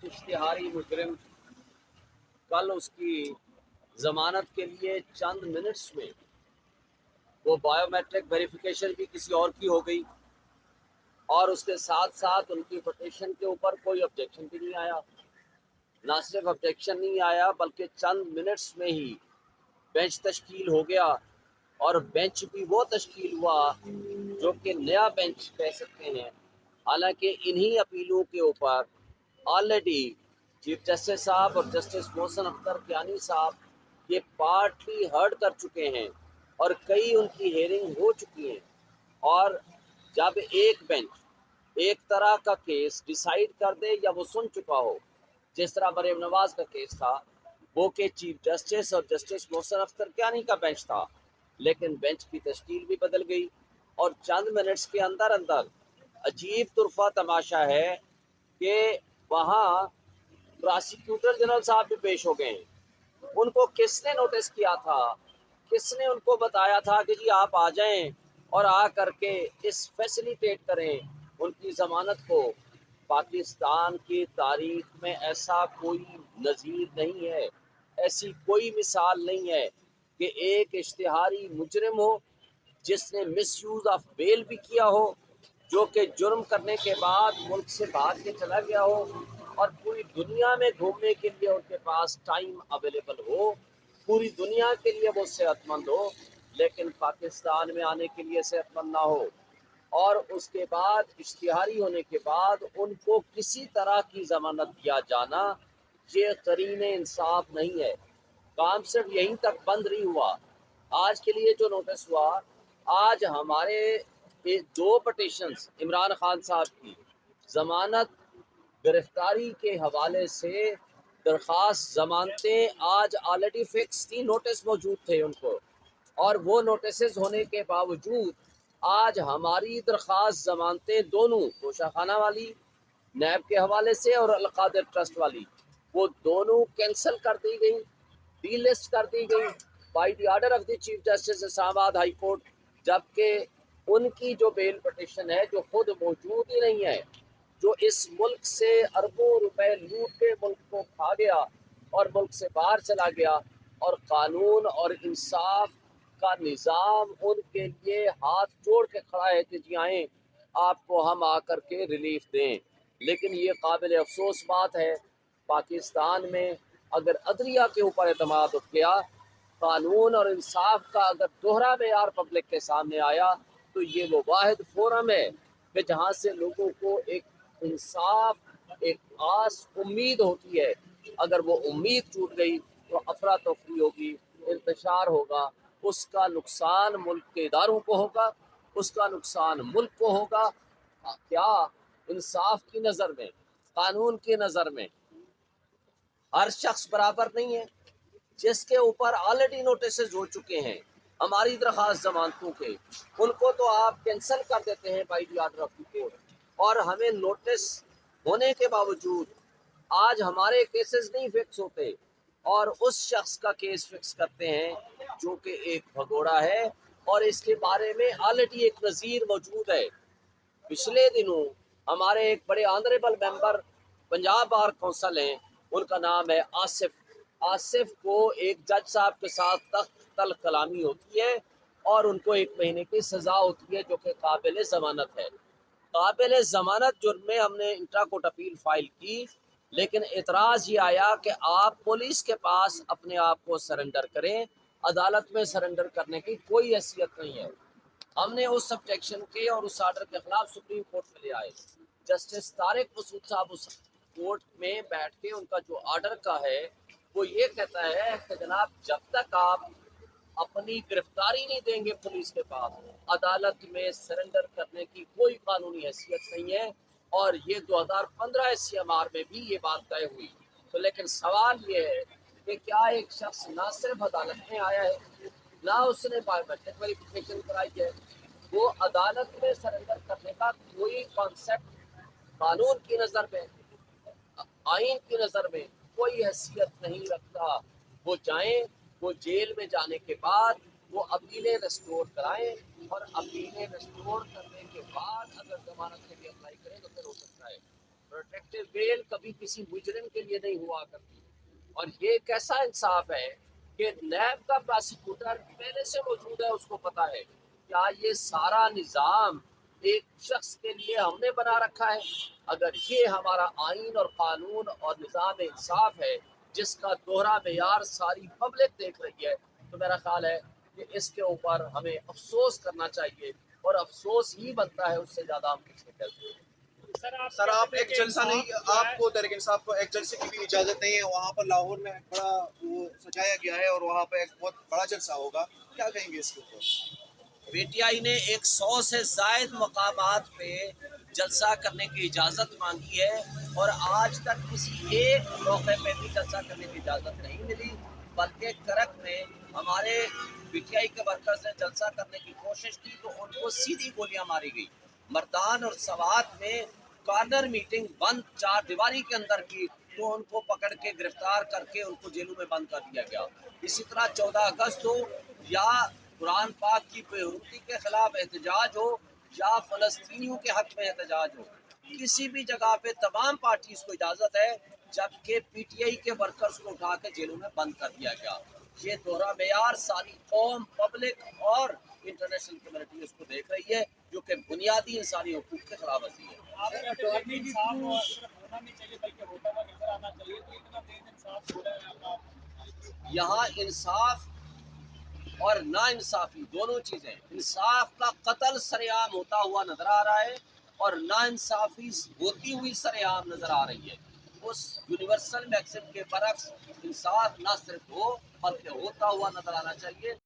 इश्तिहारी मुजरिम कल उसकी जमानत के लिए चंद मिनट्स में वो बायोमेट्रिक वेरिफिकेशन भी किसी और की हो गई और उसके साथ साथ उनकी पिटीशन के ऊपर कोई ऑब्जेक्शन भी नहीं आया। ना सिर्फ ऑब्जेक्शन नहीं आया बल्कि चंद मिनट्स में ही बेंच तश्कील हो गया। और बेंच भी वो तश्कील हुआ जो कि नया बेंच कह सकते हैं। हालांकि इन्हीं अपीलों के ऊपर ऑलरेडी चीफ जस्टिस साहब और जस्टिस मोहसिन अख्तर कियानी साहब ये पार्टली हर्ड कर चुके हैं और कई उनकी हेयरिंग हो चुकी हैं। और जब एक बेंच एक तरह का केस डिसाइड कर दे या वो सुन चुका हो, जिस तरह मरीम नवाज का केस था, वो कि चीफ जस्टिस और जस्टिस मोहसिन अख्तर कियानी का बेंच था, लेकिन बेंच की तश्कील भी बदल गई और चंद मिनट्स के अंदर अंदर अजीब तुरफा तमाशा है कि वहाँ प्रोसिक्यूटर जनरल साहब भी पेश हो गए हैं। उनको किसने नोटिस किया था, किसने उनको बताया था कि जी आप आ जाएं और आ करके इस फैसिलिटेट करें उनकी ज़मानत को। पाकिस्तान की तारीख में ऐसा कोई नज़ीर नहीं है, ऐसी कोई मिसाल नहीं है कि एक इश्तिहारी मुजरिम हो जिसने मिसयूज़ ऑफ बेल भी किया हो, जो कि जुर्म करने के बाद मुल्क से भाग के चला गया हो और पूरी दुनिया में घूमने के लिए उनके पास टाइम अवेलेबल हो, पूरी दुनिया के लिए वो सेहतमंद हो, लेकिन पाकिस्तान में आने के लिए सेहतमंद ना हो। और उसके बाद इश्तिहारी होने के बाद उनको किसी तरह की ज़मानत दिया जाना, ये करीने इंसाफ नहीं है। काम सिर्फ यहीं तक बंद नहीं हुआ। आज के लिए जो नोटिस हुआ, आज हमारे दो पटिशन्स इमरान खान साहब की ज़मानत गिरफ्तारी के हवाले से दरख्वास्त ज़मानतें आज ऑलरेडी फिक्स थी, नोटिस मौजूद थे उनको, और वो नोटिस होने के बावजूद आज हमारी दरख्वास्त ज़मानतें दोनों तोशाखाना वाली नैब के हवाले से और अलकादिर ट्रस्ट वाली, वो दोनों कैंसिल कर दी गई, डी लिस्ट कर दी गई by the order of the chief justice Islamabad high court. जबकि उनकी जो बेल पटिशन है, जो खुद मौजूद ही नहीं है, जो इस मुल्क से अरबों रुपए लूट के मुल्क को खा गया और मुल्क से बाहर चला गया, और कानून और इंसाफ का निज़ाम उनके लिए हाथ जोड़ के खड़ा है कि जी आएँ आपको हम आकर के रिलीफ दें। लेकिन ये काबिल अफसोस बात है, पाकिस्तान में अगर अदलिया के ऊपर एतमाद उठ गया, कानून और इंसाफ का अगर दोहरा मेयार पब्लिक के सामने आया, तो ये वो वाहिद फोरम है कि जहाँ से लोगों को एक इंसाफ, एक आस, उम्मीद होती है। अगर वो उम्मीद टूट गई तो अफरा तफरी होगी, इंतशार होगा, उसका नुकसान मुल्क के इदारों को होगा, उसका नुकसान मुल्क को होगा। क्या इंसाफ की नज़र में, कानून की नज़र में हर शख्स बराबर नहीं है? जिसके ऊपर ऑलरेडी नोटिस हो चुके हैं हमारी दरख्वास्त जमानतों के, उनको तो आप कैंसिल कर देते हैं by the order of the court, और हमें नोटिस होने के बावजूद आज हमारे केसेस नहीं फिक्स होते और उस शख्स का केस फिक्स करते हैं जो कि एक भगोड़ा है। और इसके बारे में ऑलरेडी एक नज़ीर मौजूद है। पिछले दिनों हमारे एक बड़े honourable member Punjab bar council हैं, उनका नाम है आसिफ। आसिफ को एक जज साहब के साथ तख्त तल कलामी होती है और उनको 1 महीने की सज़ा होती है, जो कि काबिल ज़मानत है। काबिल ज़मानत जुर्म में हमने इंट्रा कोर्ट अपील फाइल की, लेकिन एतराज़ ये आया कि आप पुलिस के पास अपने आप को सरेंडर करें, अदालत में सरेंडर करने की कोई हैसियत नहीं है। हमने उस ऑब्जेक्शन के और उस आर्डर के खिलाफ सुप्रीम कोर्ट में ले आए। जस्टिस तारिक मसूद साहब उस कोर्ट में बैठ के, उनका जो आर्डर का है वो ये कहता है कि जनाब जब तक आप अपनी गिरफ्तारी नहीं देंगे पुलिस के पास, अदालत में सरेंडर करने की कोई कानूनी हैसियत नहीं है। और ये 2015 CMR में भी ये बात तय हुई। तो लेकिन सवाल ये है कि क्या एक शख्स ना सिर्फ अदालत में आया है, ना उसने बायोमेट्रिक वेरिफिकेशन कराई है, वो अदालत में सरेंडर करने का कोई कॉन्सेप्ट कानून की नज़र में, आइन की नज़र में कोई हैसियत नहीं रखता। वो जाएं, वो जेल में जाने के बाद वो अपीलें रेस्टोर कराएं और अपीलें रेस्टोर करने के बाद अगर जमानत के लिए अप्लाई करें तो फिर हो सकता है। प्रोटेक्टिव बेल कभी किसी मुजरिम के लिए नहीं हुआ करती। और ये कैसा इंसाफ है कि नैब का प्रोसिक्यूटर पहले से मौजूद है, उसको पता है क्या ये सारा निज़ाम एक शख्स के लिए हमने बना रखा है। अगर ये हमारा आइन और कानून और निज़ाम इंसाफ है जिसका दोहरा मेयार सारी पब्लिक देख रही है, तो मेरा ख्याल है कि इसके ऊपर हमें अफसोस करना चाहिए, और अफसोस ही बनता है, उससे ज़्यादा हम कुछ नहीं कहते। सर आप एक जलसा नहीं, आपको तहरीक इंसाफ को एक जलसे की भी इजाजत नहीं है। वहाँ पर लाहौर में एक बड़ा वो सजाया गया है और वहाँ पर एक बहुत बड़ा जलसा होगा, क्या कहेंगे इसके ऊपर? पीटीआई ने 100 से ज़ायद मकामात पे जलसा करने की इजाज़त मांगी है, और आज तक किसी एक मौके पे भी जलसा करने की इजाज़त नहीं मिली, बल्कि करक में हमारे पीटीआई के वर्कर्स ने जलसा करने की कोशिश की तो उनको सीधी गोलियां मारी गई। मर्दान और सवात में कॉर्नर मीटिंग बंद चार दीवारी के अंदर की तो उनको पकड़ के गिरफ्तार करके उनको जेलों में बंद कर दिया गया। इसी तरह 14 अगस्त हो या कुरान पाक की बेहुरमती के खिलाफ एहतजाज हो या फलस्तीनियों के हक में एहतजाज हो, किसी भी जगह पे तमाम पार्टीज को इजाज़त है, जबकि पीटीआई के वर्कर्स को उठा के जेलों में बंद कर दिया गया। ये दोहरा मेयार सारी कौम, पब्लिक और इंटरनेशनल कम्युनिटी उसको देख रही है, जो कि बुनियादी इंसानी हकूक़ के खिलाफ वर्जी है। यहाँ इंसाफ और ना इंसाफी दोनों चीजें, इंसाफ का कत्ल सरेआम होता हुआ नजर आ रहा है और ना इंसाफी होती हुई सरेआम नजर आ रही है। उस यूनिवर्सल मैक्सिम के बरक्स इंसाफ ना सिर्फ हो बल्कि होता हुआ नजर आना चाहिए।